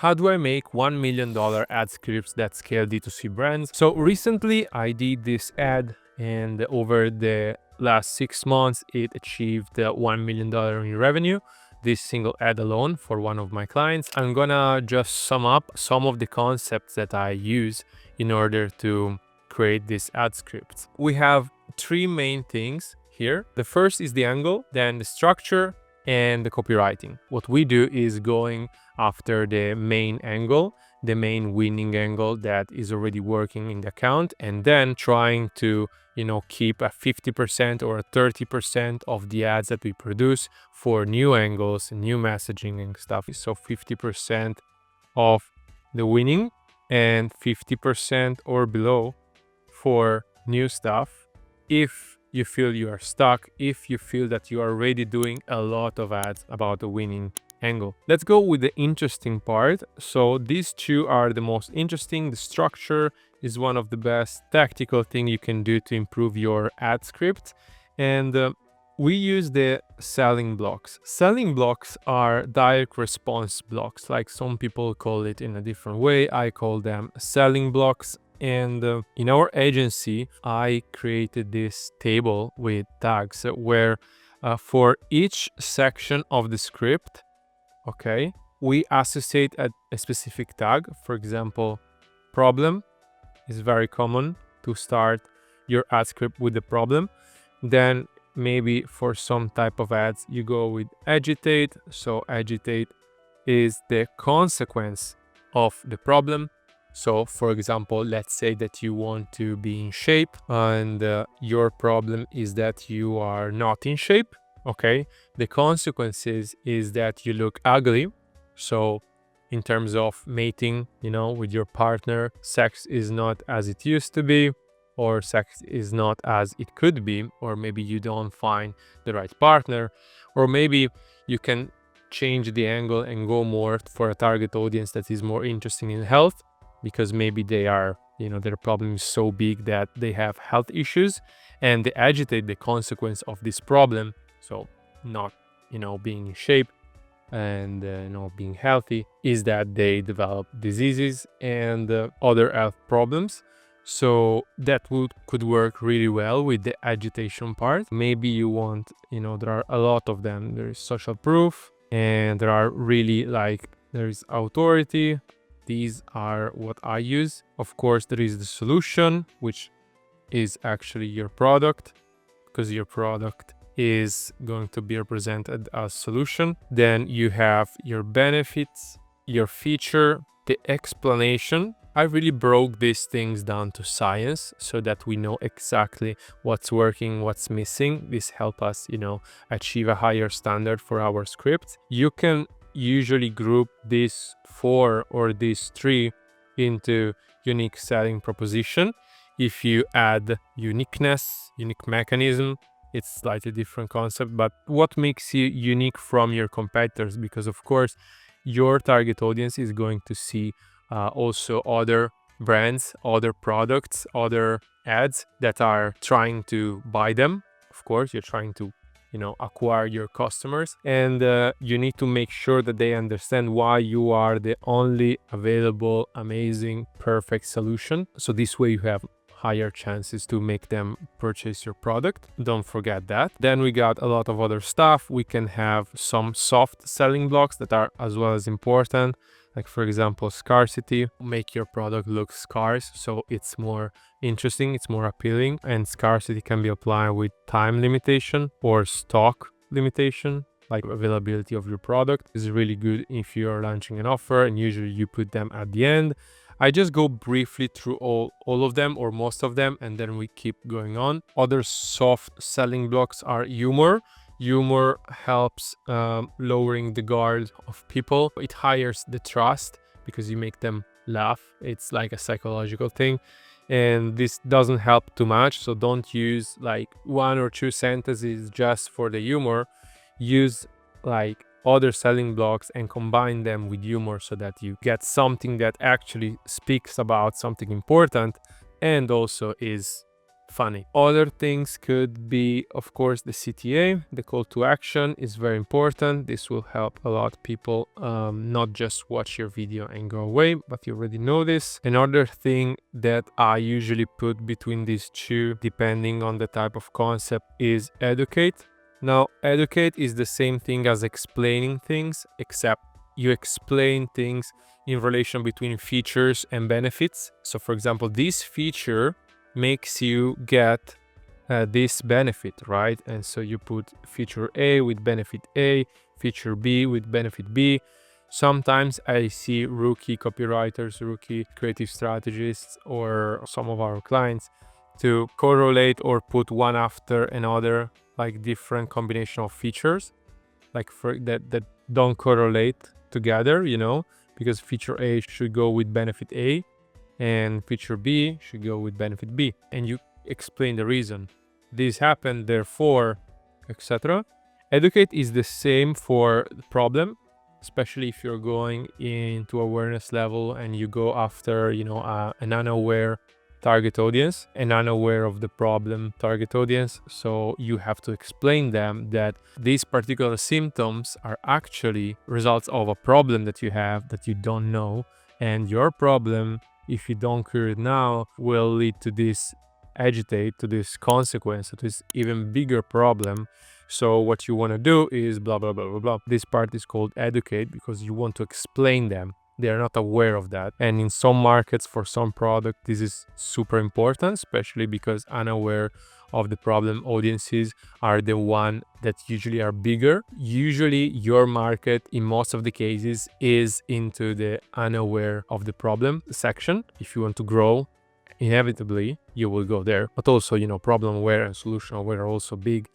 How do I make $1 million ad scripts that scale D2C brands? So recently I did this ad, and over the last 6 months, it achieved $1 million in revenue. This single ad alone for one of my clients. I'm gonna just sum up some of the concepts that I use in order to create this ad scripts. We have 3 main things here. The first is the angle, then the structure, and the copywriting. What we do is going after the main angle, the main winning angle that is already working in the account, and then trying to keep a 50% or a 30% of the ads that we produce for new angles, new messaging and stuff. So 50% of the winning and 50% or below for new stuff. If you feel you are stuck, if you feel that you are already doing a lot of ads about the winning angle. Let's go with the interesting part. So these 2 are the most interesting. The structure is one of the best tactical thing you can do to improve your ad script. And we use the selling blocks. Selling blocks are direct response blocks, like some people call it in a different way. I call them selling blocks. And in our agency, I created this table with tags where for each section of the script, okay, we associate a specific tag. For example, problem is very common to start your ad script with the problem. Then maybe for some type of ads, you go with agitate. So agitate is the consequence of the problem. So for example, let's say that you want to be in shape and your problem is that you are not in shape. Okay, the consequences is that you look ugly. So in terms of mating, with your partner, sex is not as it used to be, or sex is not as it could be, or maybe you don't find the right partner, or maybe you can change the angle and go more for a target audience that is more interested in health, because maybe they are, their problem is so big that they have health issues, and they agitate the consequence of this problem. So not, being in shape and being healthy is that they develop diseases and other health problems. So that could work really well with the agitation part. Maybe you want, there are a lot of them. There is social proof, and there are really there is authority. These are what I use. Of course, there is the solution, which is actually your product, because your product is going to be represented as solution. Then you have your benefits, your feature, the explanation. I really broke these things down to science so that we know exactly what's working, what's missing. This helps us, achieve a higher standard for our script. You can usually group these 4 or these 3 into unique selling proposition. If you add uniqueness, unique mechanism, it's slightly different concept, but what makes you unique from your competitors? Because of course, your target audience is going to see also other brands, other products, other ads that are trying to buy them. Of course, you're trying to acquire your customers, and you need to make sure that they understand why you are the only available, amazing, perfect solution. So this way you have higher chances to make them purchase your product. Don't forget that. Then we got a lot of other stuff. We can have some soft selling blocks that are as well as important. Like for example, scarcity. Make your product look scarce so it's more interesting, it's more appealing. And scarcity can be applied with time limitation or stock limitation. Like availability of your product is really good if you're launching an offer, and usually you put them at the end. I just go briefly through all of them or most of them, and then we keep going on. Other soft selling blocks are humor. Humor helps lowering the guard of people. It hires the trust because you make them laugh. It's like a psychological thing. And this doesn't help too much. So don't use like 1 or 2 sentences just for the humor. Use like other selling blocks and combine them with humor so that you get something that actually speaks about something important and also is funny. Other things could be, of course, the CTA. The call to action is very important. This will help a lot of people not just watch your video and go away, but you already know this. Another thing that I usually put between these two, depending on the type of concept, is educate. Now, educate is the same thing as explaining things, except you explain things in relation between features and benefits. So for example, this feature makes you get this benefit, right? And so you put feature A with benefit A, feature B with benefit B. Sometimes I see rookie copywriters, rookie creative strategists, or some of our clients to correlate or put one after another, like different combination of features, like for that don't correlate together, you know, because feature A should go with benefit A and feature B should go with benefit B, and you explain the reason this happened, therefore, etc. Educate is the same for the problem, especially if you're going into awareness level and you go after, you know, an unaware target audience, an unaware of the problem target audience. So you have to explain them that these particular symptoms are actually results of a problem that you have that you don't know, and your problem, if you don't cure it now, will lead to this agitate, to this consequence, to this even bigger problem. So what you want to do is blah blah blah blah blah. This part is called educate because you want to explain them. They are not aware of that, and in some markets, for some product, this is super important, especially because unaware of the problem audiences are the one that usually are bigger. Usually your market, in most of the cases, is into the unaware of the problem section. If you want to grow, inevitably you will go there. But also, you know, problem aware and solution aware are also big,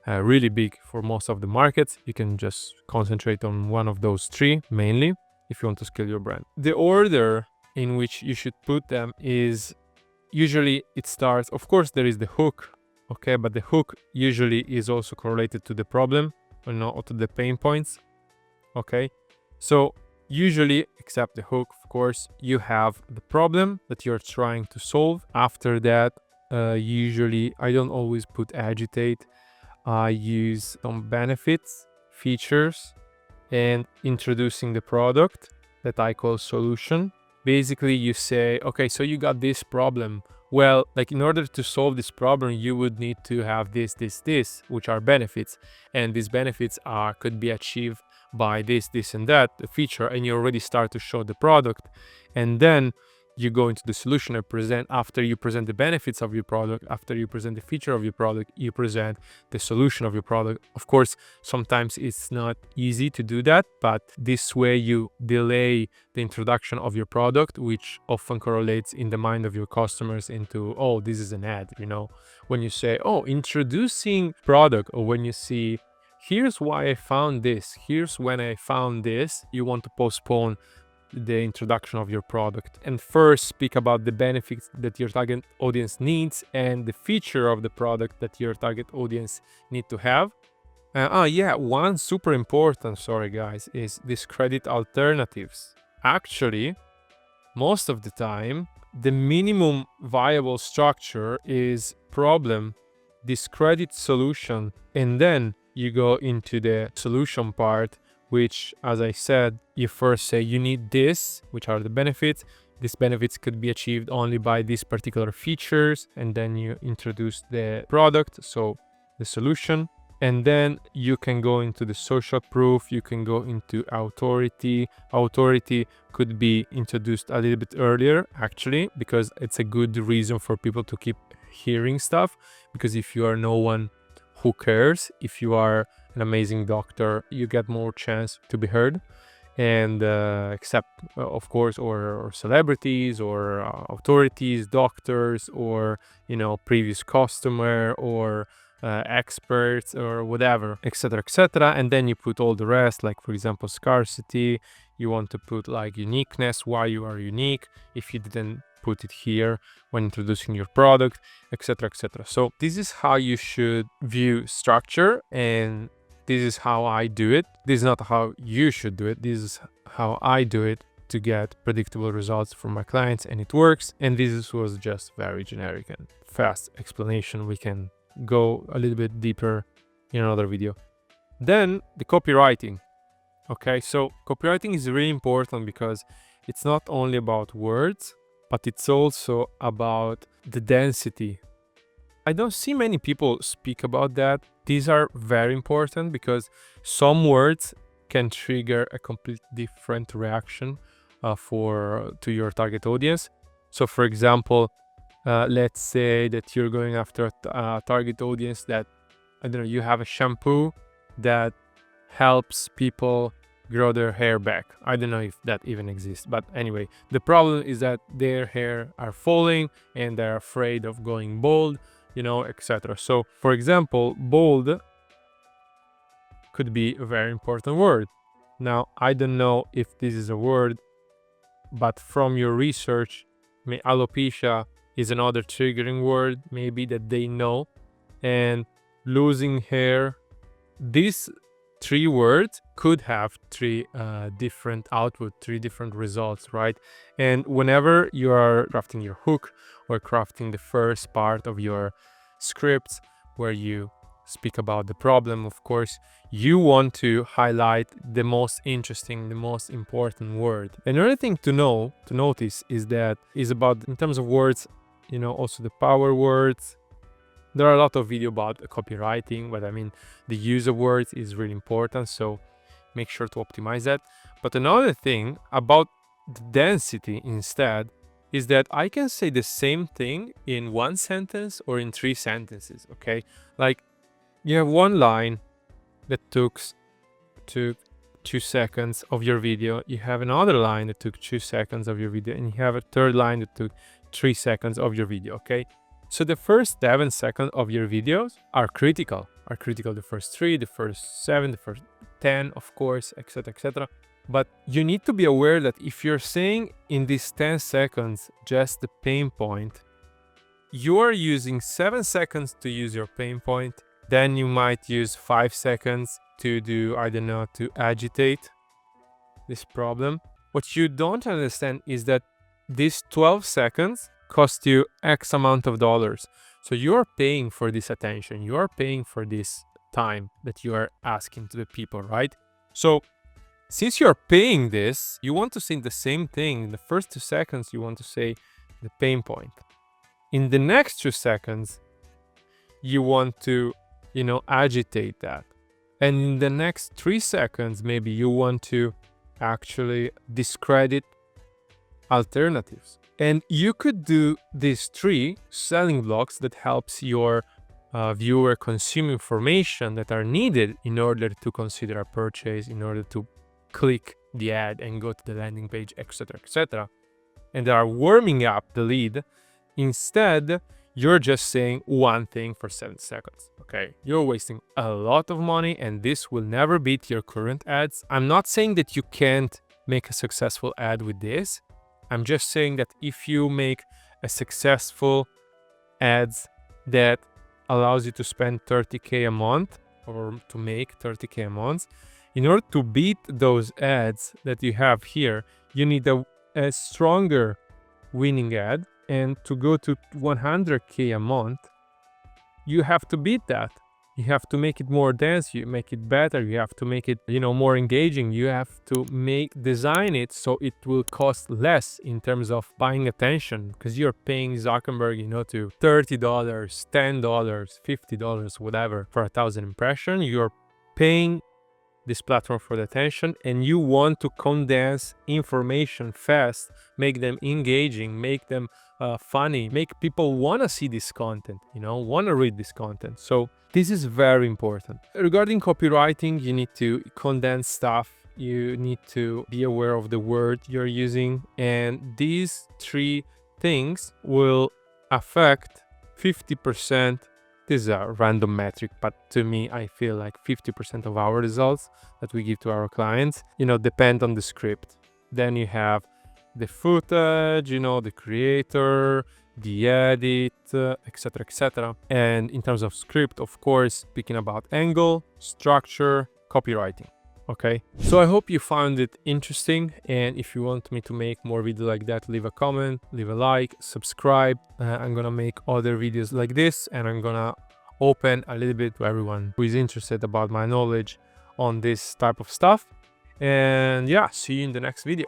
really big for most of the markets. You can just concentrate on one of those three mainly if you want to scale your brand. The order in which you should put them is usually it starts, of course, there is the hook, okay, but the hook usually is also correlated to the problem, you know, or to the pain points, okay? So usually, except the hook, of course, you have the problem that you're trying to solve. After that, usually I don't always put agitate. I use some benefits, features, and introducing the product that I call solution. Basically, you say, okay, so you got this problem. Well, like in order to solve this problem, you would need to have this, which are benefits. And these benefits could be achieved by this, and that, the feature, and you already start to show the product. And then you go into the solution and present, after you present the benefits of your product, after you present the feature of your product, you present the solution of your product. Of course, sometimes it's not easy to do that, but this way you delay the introduction of your product, which often correlates in the mind of your customers into, oh, this is an ad, you know, when you say, oh, introducing product, or when you see, here's why I found this, here's when I found this, you want to postpone the introduction of your product and first speak about the benefits that your target audience needs and the feature of the product that your target audience need to have. Yeah, one super important, sorry guys, is discredit alternatives. Actually, most of the time, the minimum viable structure is problem, discredit, solution, and then you go into the solution part, which, as I said, you first say you need this, which are the benefits. These benefits could be achieved only by these particular features, and then you introduce the product, so the solution. And then you can go into the social proof, you can go into authority. Authority could be introduced a little bit earlier, actually, because it's a good reason for people to keep hearing stuff. Because if you are no one, who cares? If you are an amazing doctor, you get more chance to be heard. And except, of course, or celebrities, or authorities, doctors, or, you know, previous customer, or experts, or whatever, etc., etc. And then you put all the rest, like for example, scarcity. You want to put like uniqueness, why you are unique, if you didn't put it here when introducing your product, etc., etc. So this is how you should view structure, and this is how I do it. This is not how you should do it. This is how I do it to get predictable results from my clients, and it works. And this was just very generic and fast explanation. We can go a little bit deeper in another video. Then the copywriting. Okay, so copywriting is really important because it's not only about words, but it's also about the density. I don't see many people speak about that. These are very important because some words can trigger a completely different reaction to your target audience. So for example, let's say that you're going after a target audience that, I don't know, you have a shampoo that helps people grow their hair back. I don't know if that even exists, but anyway, the problem is that their hair are falling and they're afraid of going bald, etc. So for example, bald could be a very important word. Now, I don't know if this is a word, but from your research, alopecia is another triggering word, maybe that they know, and losing hair. These 3 words could have 3 different output, 3 different results, right? And whenever you are crafting your hook or crafting the first part of your scripts where you speak about the problem, of course, you want to highlight the most interesting, the most important word. Another thing to notice is about, in terms of words, also the power words. There are a lot of videos about copywriting, but I mean, the use of words is really important, so make sure to optimize that. But another thing about the density instead is that I can say the same thing in 1 sentence or in 3 sentences, okay? Like, you have one line that took 2 seconds of your video, you have another line that took 2 seconds of your video, and you have a third line that took 3 seconds of your video, okay? So the first 7 seconds of your videos are critical. The first 3, the first 7, the first 10, of course, etc., etc. But you need to be aware that if you're saying in these 10 seconds just the pain point, you are using 7 seconds to use your pain point. Then you might use 5 seconds to do, I don't know, to agitate this problem. What you don't understand is that these 12 seconds cost you X amount of dollars. So you're paying for this attention, you're paying for this time that you are asking to the people, right? So since you're paying this, you want to say the same thing. In the first 2 seconds, you want to say the pain point. In the next 2 seconds, you want to, agitate that. And in the next 3 seconds, maybe you want to actually discredit alternatives. And you could do these 3 selling blocks that helps your viewer consume information that are needed in order to consider a purchase, in order to click the ad and go to the landing page, etc., etc. And they are warming up the lead. Instead, you're just saying one thing for 7 seconds. Okay, you're wasting a lot of money, and this will never beat your current ads. I'm not saying that you can't make a successful ad with this. I'm just saying that if you make a successful ads that allows you to spend 30K a month or to make 30K a month, in order to beat those ads that you have here, you need a stronger winning ad. And to go to 100K a month, you have to beat that. You have to make it more dense, you make it better, you have to make it, more engaging. You have to design it so it will cost less in terms of buying attention, because you're paying Zuckerberg, to $30, $10, $50, whatever, for 1,000 impressions. You're paying this platform for the attention, and you want to condense information fast, make them engaging, make them funny, make people want to see this content, want to read this content. So this is very important. Regarding copywriting, you need to condense stuff. You need to be aware of the word you're using. And these 3 things will affect 50%. This is a random metric, but to me, I feel like 50% of our results that we give to our clients, depend on the script. Then you have the footage, the creator, the edit, etc., etc. And in terms of script, of course, speaking about angle, structure, copywriting. Okay, so I hope you found it interesting, and if you want me to make more videos like that, leave a comment, leave a like, subscribe. I'm gonna make other videos like this, and I'm gonna open a little bit to everyone who is interested about my knowledge on this type of stuff. And yeah, see you in the next video.